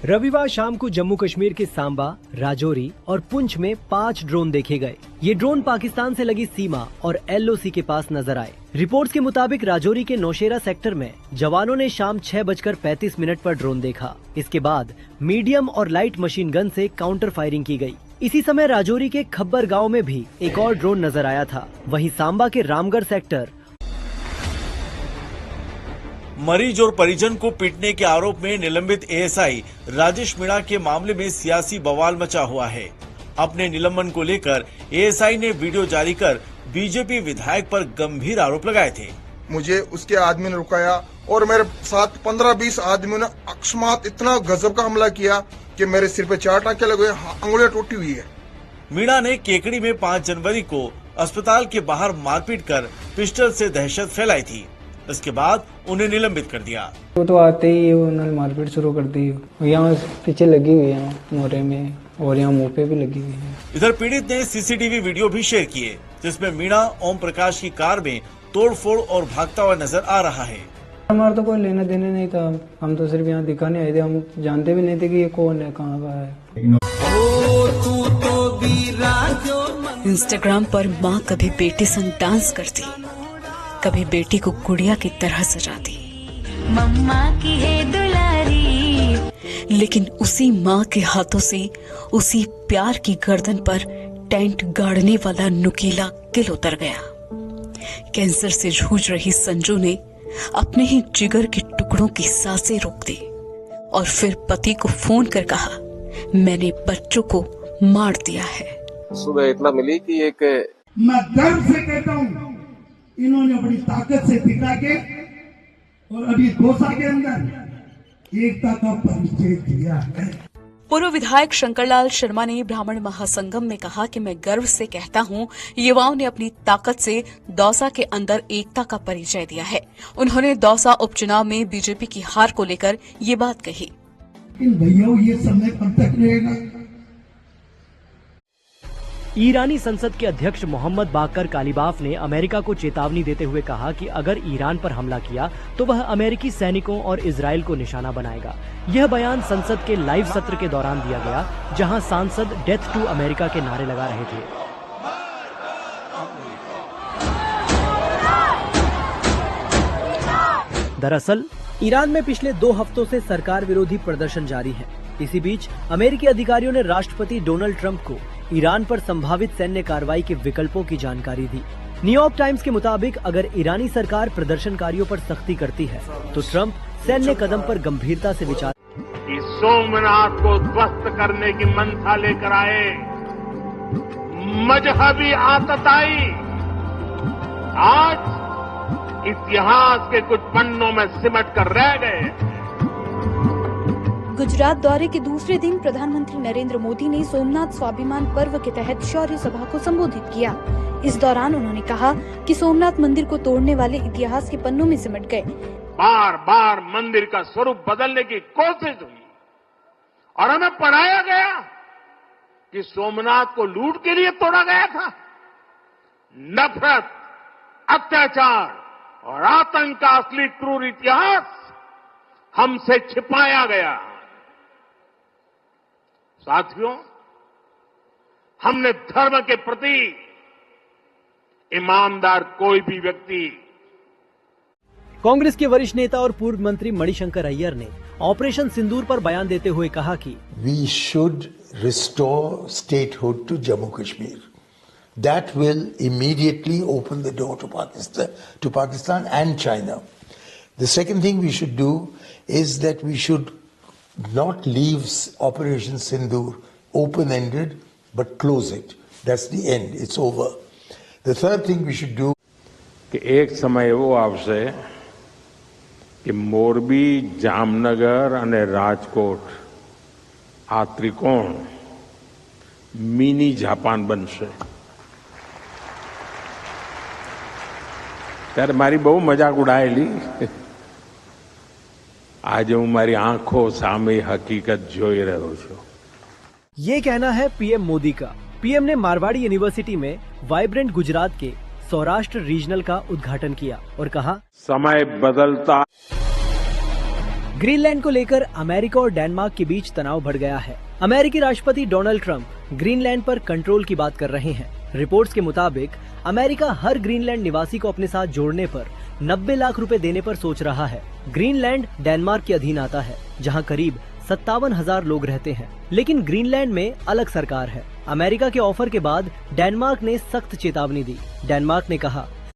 रविवार शाम को जम्मू कश्मीर के सांबा, राजौरी और पुंछ में 5 ड्रोन देखे गए। ये ड्रोन पाकिस्तान से लगी सीमा और LOC के पास नजर आए। रिपोर्ट्स के मुताबिक राजौरी के नौशेरा सेक्टर में जवानों ने शाम 6:35 पर ड्रोन देखा। इसके बाद मीडियम और लाइट मशीन गन से काउंटर फायरिंग की गई। इसी समय राजौरी के खब्बर गाँव में भी एक और ड्रोन नजर आया था। वहीं सांबा के रामगढ़ सेक्टर मरीज और परिजन को पीटने के आरोप में निलंबित ASI राजेश मीणा के मामले में सियासी बवाल मचा हुआ है। अपने निलंबन को लेकर ASI ने वीडियो जारी कर बीजेपी विधायक पर गंभीर आरोप लगाए थे। मुझे उसके आदमी ने रुकाया और मेरे साथ 15-20 आदमियों ने अकस्मात इतना गजब का हमला किया कि मेरे सिर पे 4 टाँके लगे, अंगुलियां टूटी हुई है। मीणा ने केकड़ी में 5 जनवरी को अस्पताल के बाहर मारपीट कर पिस्टल से दहशत फैलाई थी। इसके बाद उन्हें निलंबित कर दिया। वो तो आते ही उन्होंने मारपीट शुरू कर दी। यहाँ पीछे लगी हुई है मोरे में और यहाँ मुंह पे भी लगी हुई है। इधर पीड़ित ने CCTV वीडियो भी शेयर किए, जिसमें मीणा ओम प्रकाश की कार में तोड़फोड़ और भागता हुआ नजर आ रहा है। हमारा तो कोई लेना देना नहीं था, हम तो सिर्फ यहाँ दिखाने आए थे। हम जानते भी नहीं थे कि ये कौन है, कहाँ का है। इंस्टाग्राम पर माँ कभी बेटे संग डांस करती, कभी बेटी को गुड़िया की तरह सजाती, मम्मा की है दुलारी। लेकिन उसी माँ के हाथों से उसी प्यार की गर्दन पर टेंट गाड़ने वाला नुकीला किल उतर गया। कैंसर से जूझ रही संजू ने अपने ही जिगर के टुकड़ों की सांसें रोक दी और फिर पति को फोन कर कहा, मैंने बच्चों को मार दिया है। सुबह इतना मिली कि एक मैं गर्व से कहता हूँ, इन्होंने अपनी ताकत से दिखा के और अभी गोसा के अंदर एकता का परिचय दिया है। पूर्व विधायक शंकरलाल शर्मा ने ब्राह्मण महासंगम में कहा कि मैं गर्व से कहता हूं, युवाओं ने अपनी ताकत से दौसा के अंदर एकता का परिचय दिया है। उन्होंने दौसा उपचुनाव में बीजेपी की हार को लेकर ये बात कही। इन भैया ये समय कब तक रहेगा? ईरानी संसद के अध्यक्ष मोहम्मद बाकर कालिबाफ ने अमेरिका को चेतावनी देते हुए कहा कि अगर ईरान पर हमला किया तो वह अमेरिकी सैनिकों और इजराइल को निशाना बनाएगा। यह बयान संसद के लाइव सत्र के दौरान दिया गया, जहां सांसद डेथ टू अमेरिका के नारे लगा रहे थे। दरअसल ईरान में पिछले 2 हफ्तों से सरकार विरोधी प्रदर्शन जारी है। इसी बीच अमेरिकी अधिकारियों ने राष्ट्रपति डोनाल्ड ट्रंप को ईरान पर संभावित सैन्य कार्रवाई के विकल्पों की जानकारी दी। न्यूयॉर्क टाइम्स के मुताबिक अगर ईरानी सरकार प्रदर्शनकारियों पर सख्ती करती है तो ट्रंप सैन्य कदम पर गंभीरता से विचार। सोमनाथ को ध्वस्त करने की मंशा लेकर आए मजहबी आतताई आज इतिहास के कुछ पन्नों में सिमट कर रह गए। गुजरात दौरे के दूसरे दिन प्रधानमंत्री नरेंद्र मोदी ने सोमनाथ स्वाभिमान पर्व के तहत शौर्य सभा को संबोधित किया। इस दौरान उन्होंने कहा कि सोमनाथ मंदिर को तोड़ने वाले इतिहास के पन्नों में सिमट गए। बार बार मंदिर का स्वरूप बदलने की कोशिश हुई और हमें पढ़ाया गया कि सोमनाथ को लूट के लिए तोड़ा गया था। नफरत, अत्याचार और आतंक का असली क्रूर इतिहास हमसे छिपाया गया। साथियों, हमने धर्म के प्रति ईमानदार कोई भी व्यक्ति। कांग्रेस के वरिष्ठ नेता और पूर्व मंत्री मणिशंकर अय्यर ने ऑपरेशन सिंदूर पर बयान देते हुए कहा कि we should restore statehood to Jammu Kashmir. That will immediately open the door to Pakistan and China. The second thing we should do is that we should not leave Operation Sindoor open-ended, but close it. That's the end. It's over. The third thing we should do कि एक समय એવો આવશે કે મોરબી, જામનગર અને રાજકોટ આ ત્રિકોણ mini Japan બનશે। ત્યારે મારી બહુ મજાક ઉડાયેલી। आज हूँ मारी आंखों सामे हकीकत जोई रहो छो। ये कहना है पीएम मोदी का। पीएम ने मारवाड़ी यूनिवर्सिटी में वाइब्रेंट गुजरात के सौराष्ट्र रीजनल का उद्घाटन किया और कहा, समय बदलता ग्रीनलैंड को लेकर अमेरिका और डेनमार्क के बीच तनाव बढ़ गया है। अमेरिकी राष्ट्रपति डोनाल्ड ट्रंप ग्रीनलैंड पर कंट्रोल की बात कर रहे हैं। रिपोर्ट्स के मुताबिक अमेरिका हर ग्रीनलैंड निवासी को अपने साथ जोड़ने पर 90 लाख रुपए देने पर सोच रहा है। ग्रीनलैंड डेनमार्क के अधीन आता है, जहां करीब 57,000 लोग रहते हैं। लेकिन ग्रीनलैंड में अलग सरकार है। अमेरिका के ऑफर के बाद डेनमार्क ने सख्त चेतावनी दी। डेनमार्क ने कहा